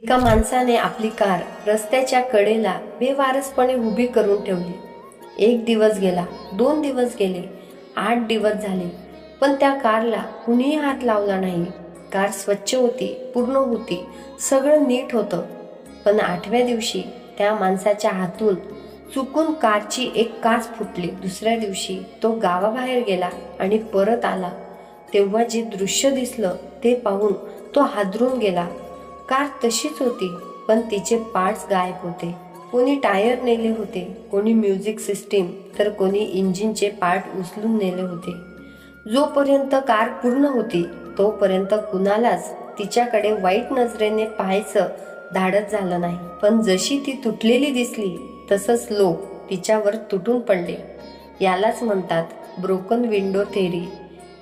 एका माणसाने आपली कार रस्त्याच्या कडेला बेवारसपणे उभी करून ठेवली. 1 दिवस गेला, 2 दिवस गेले, 8 दिवस झाले, पण त्या कारला कुणीही हात लावला नाही. कार स्वच्छ होती, पूर्ण होती, सगळं नीट होतं. पण 8व्या दिवशी त्या माणसाच्या हातून चुकून कारची एक काच फुटली. दुसऱ्या दिवशी तो गावाबाहेर गेला आणि परत आला तेव्हा जे दृश्य दिसलं ते पाहून तो हादरून गेला. कार तशीच होती, पण तिचे पार्ट्स गायब होते. कोणी टायर नेले होते, कोणी म्युझिक सिस्टीम, तर कोणी इंजिनचे पार्ट उचलून नेले होते. जोपर्यंत कार पूर्ण होती तोपर्यंत कुणालाच तिच्याकडे वाईट नजरेने पाहायचं धाडस झालं नाही. पण जशी ती तुटलेली दिसली तसंच लोक तिच्यावर तुटून पडले. यालाच म्हणतात ब्रोकन विंडो थेरी.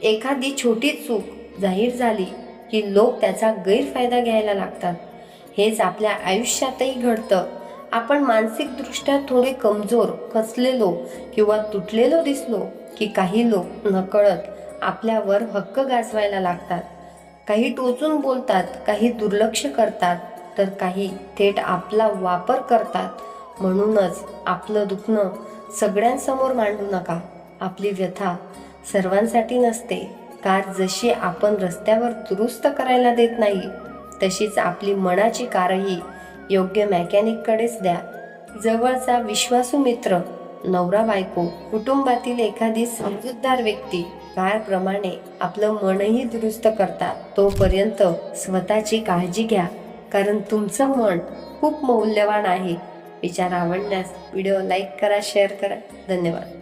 एखादी छोटी चूक जाहीर झाली की लोक त्याचा गैरफायदा घ्यायला लागतात. हेच आपल्या आयुष्यातही घडतं. आपण मानसिकदृष्ट्या थोडे कमजोर, खचलेलो किंवा तुटलेलो दिसलो की काही लोक नकळत आपल्यावर हक्क गाजवायला लागतात. काही टोचून बोलतात, काही दुर्लक्ष करतात, तर काही थेट आपला वापर करतात. म्हणूनच आपलं दुखणं सगळ्यांसमोर मांडू नका. आपली व्यथा सर्वांसाठी नसते. कार जशी आपण रस्त्यावर दुरुस्त करायला देत नाही, तशीच आपली मनाची कारही योग्य मेकॅनिककडेच द्या. जवळचा विश्वासू मित्र, नवरा बायको, कुटुंबातील एखादी समजूतदार व्यक्ती कारप्रमाणे आपलं मनही दुरुस्त करतात. तोपर्यंत स्वतःची काळजी घ्या, कारण तुमचं मन खूप मौल्यवान आहे. विचार आवडल्यास व्हिडिओ लाईक करा, शेअर करा. धन्यवाद.